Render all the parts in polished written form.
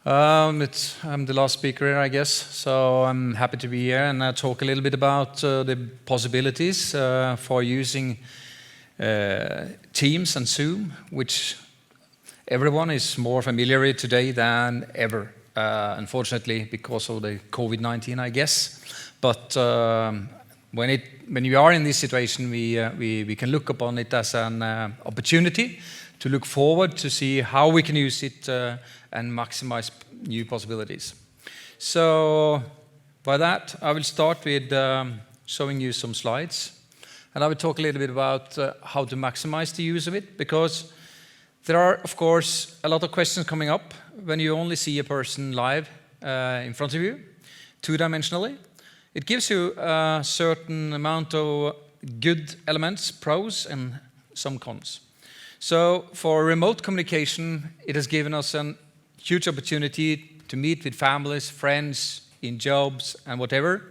I'm the last speaker here, I guess, so I'm happy to be here and talk a little bit about the possibilities for using Teams and Zoom, which everyone is more familiar with today than ever, unfortunately, because of the COVID-19, I guess. But when you are in this situation, we can look upon it as an opportunity to look forward to see how we can use it and maximize new possibilities. So by that, I will start with showing you some slides. And I will talk a little bit about how to maximize the use of it, because there are, of course, a lot of questions coming up when you only see a person live in front of you, two-dimensionally. It gives you a certain amount of good elements, pros, and some cons. So for remote communication, it has given us a huge opportunity to meet with families, friends, in jobs, and whatever,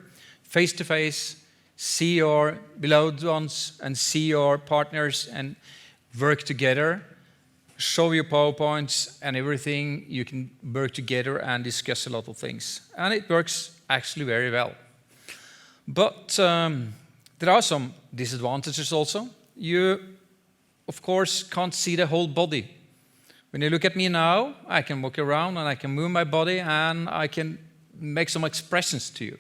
face-to-face, see your beloved ones, and see your partners, and work together, show your PowerPoints and everything. You can work together and discuss a lot of things. And it works actually very well. But there are some disadvantages also. You, of course, can't see the whole body. When you look at me now, I can walk around and I can move my body and I can make some expressions to you.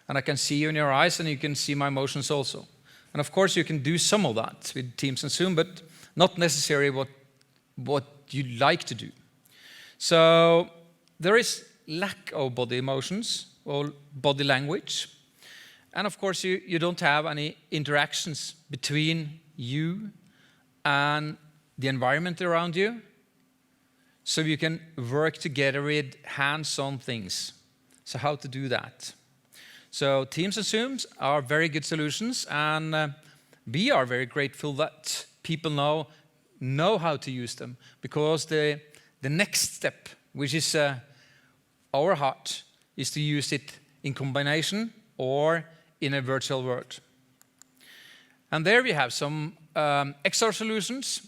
And I can see you in your eyes and you can see my emotions also. And of course, you can do some of that with Teams and Zoom, but not necessarily what you'd like to do. So there is lack of body emotions or body language. And of course, you don't have any interactions between you and the environment around you. So you can work together with hands-on things. So how to do that? So Teams and Zooms are very good solutions, and we are very grateful that people now know how to use them, because the next step, which is our heart, is to use it in combination or in a virtual world. And there we have some XR solutions.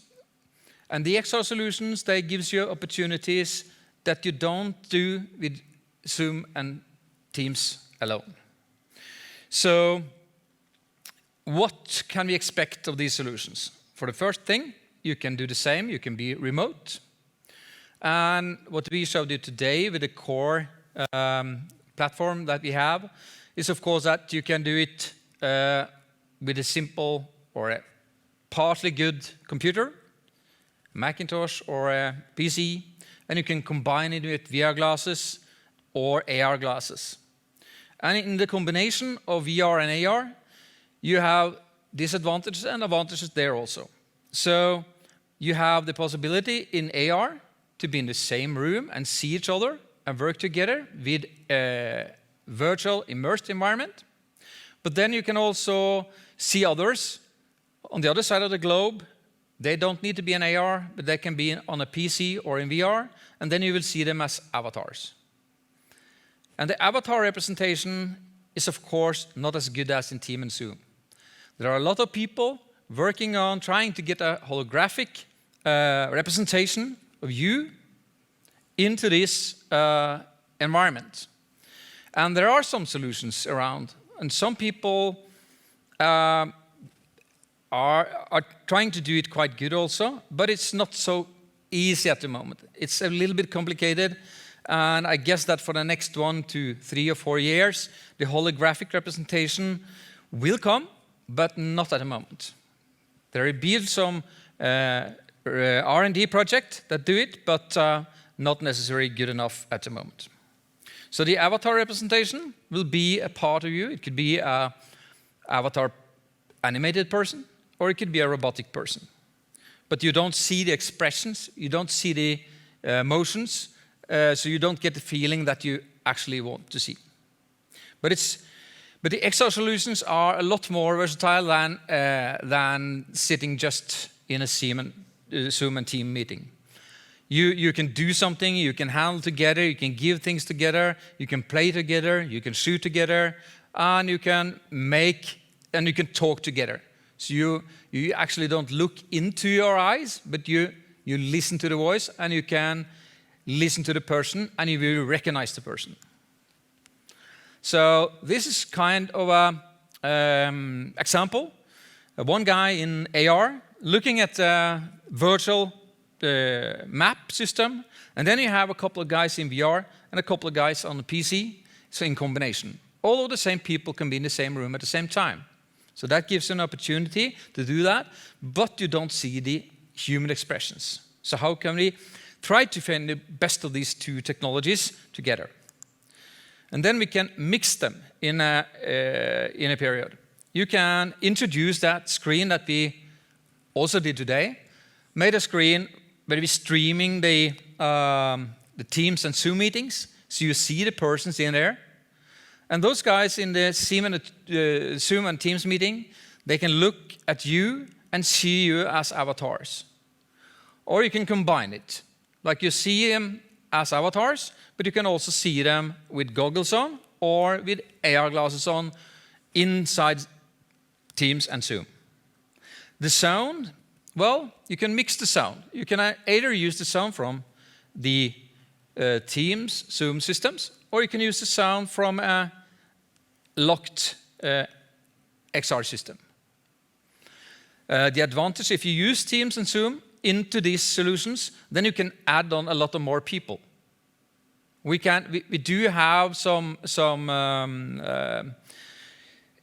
And the XR solutions, they gives you opportunities that you don't do with Zoom and Teams alone. So what can we expect of these solutions? For the first thing, you can do the same. You can be remote. And what we showed you today with the core platform that we have is, of course, that you can do it with a simple or a partly good computer, Macintosh or a PC, and you can combine it with VR glasses or AR glasses. And in the combination of VR and AR, you have disadvantages and advantages there also. So you have the possibility in AR to be in the same room and see each other and work together with a virtual immersed environment. But then you can also see others on the other side of the globe. They don't need to be in AR, but they can be on a PC or in VR, and then you will see them as avatars. And the avatar representation is, of course, not as good as in Teams and Zoom. There are a lot of people working on trying to get a holographic representation of you into this environment. And there are some solutions around, and some people are trying to do it quite good also, but it's not so easy at the moment. It's a little bit complicated, and I guess that for the next 1 to 3 or 4 years, the holographic representation will come, but not at the moment. There will be some R&D project that do it, but not necessarily good enough at the moment. So the avatar representation will be a part of you. It could be an avatar animated person, or it could be a robotic person. But you don't see the expressions, you don't see the motions, so you don't get the feeling that you actually want to see. But the XR solutions are a lot more versatile than sitting just in a Zoom and Team meeting. You can do something, you can handle together, you can give things together, you can play together, you can shoot together, and you can talk together. So you actually don't look into your eyes, but you listen to the voice, and you can listen to the person, and you will recognize the person. So this is kind of an example. One guy in AR looking at a virtual map system, and then you have a couple of guys in VR and a couple of guys on the PC, so in combination. All of the same people can be in the same room at the same time. So that gives you an opportunity to do that, but you don't see the human expressions. So how can we try to find the best of these two technologies together? And then we can mix them in a period. You can introduce that screen that we also did today, made a screen where we're streaming the Teams and Zoom meetings, so you see the persons in there. And those guys in the Zoom and Teams meeting, they can look at you and see you as avatars. Or you can combine it. Like you see them as avatars, but you can also see them with goggles on or with AR glasses on inside Teams and Zoom. The sound, well, you can mix the sound. You can either use the sound from the Teams, Zoom systems, or you can use the sound from a locked XR system. The advantage, if you use Teams and Zoom into these solutions, then you can add on a lot of more people. We do have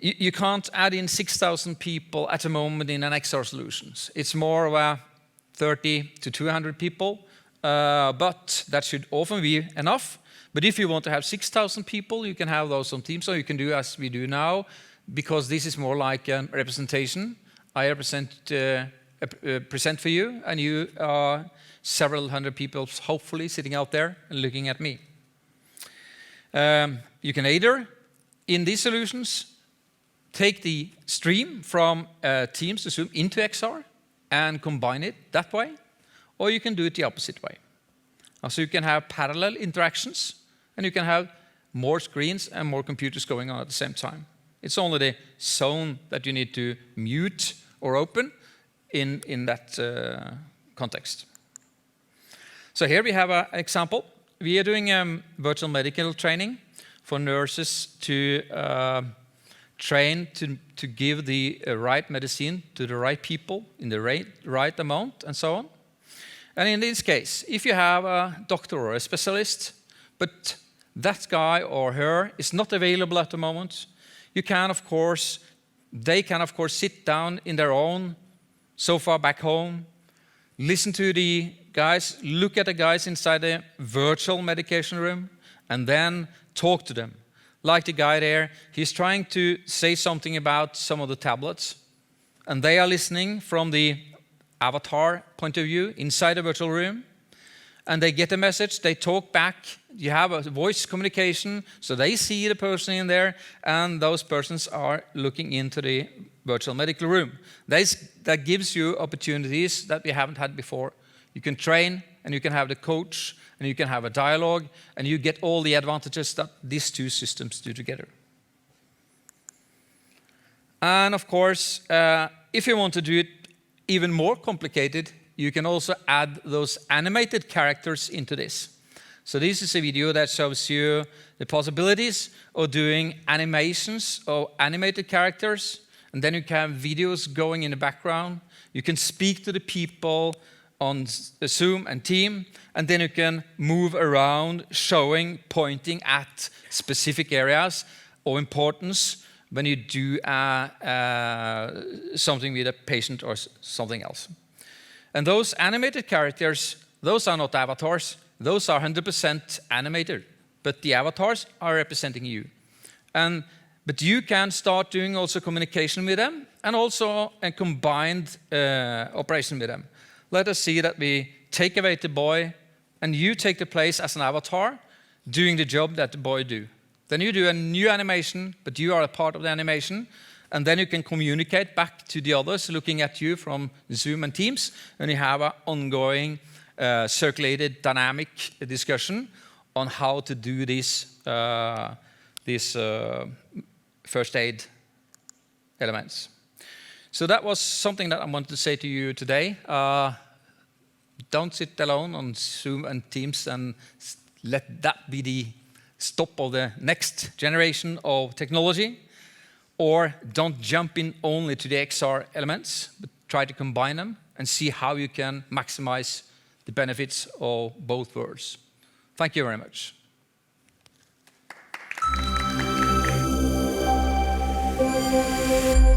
you can't add in 6,000 people at the moment in an XR solutions. It's more of a 30 to 200 people, but that should often be enough. But if you want to have 6,000 people, you can have those on Teams, or you can do as we do now, because this is more like a representation. I present for you, and you are several hundred people, hopefully, sitting out there and looking at me. You can either, in these solutions, take the stream from Teams to Zoom into XR and combine it that way, or you can do it the opposite way. So you can have parallel interactions, and you can have more screens and more computers going on at the same time. It's only the zone that you need to mute or open in that context. So here we have an example. We are doing virtual medical training for nurses to train to give the right medicine to the right people in the right amount and so on. And in this case, if you have a doctor or a specialist, but that guy or her is not available at the moment, they can of course sit down in their own sofa back home, listen to the guys, look at the guys inside the virtual medication room, and then talk to them. Like the guy there, he's trying to say something about some of the tablets, and they are listening from the avatar point of view inside the virtual room, and they get a message, they talk back, you have a voice communication, so they see the person in there, and those persons are looking into the virtual medical room. That gives you opportunities that we haven't had before. You can train, and you can have the coach, and you can have a dialogue, and you get all the advantages that these two systems do together. And of course, if you want to do it even more complicated, you can also add those animated characters into this. So this is a video that shows you the possibilities of doing animations of animated characters, and then you can have videos going in the background. You can speak to the people on Zoom and Team, and then you can move around, showing, pointing at specific areas of importance when you do something with a patient or something else. And those animated characters, those are not avatars, those are 100% animated, but the avatars are representing you. But you can start doing also communication with them, and also a combined operation with them. Let us see that we take away the boy, and you take the place as an avatar, doing the job that the boy do. Then you do a new animation, but you are a part of the animation, and then you can communicate back to the others looking at you from Zoom and Teams, and you have an ongoing circulated dynamic discussion on how to do these first aid elements. So that was something that I wanted to say to you today. Don't sit alone on Zoom and Teams and let that be the stop of the next generation of technology. Or don't jump in only to the XR elements, but try to combine them and see how you can maximize the benefits of both worlds. Thank you very much. Thank you.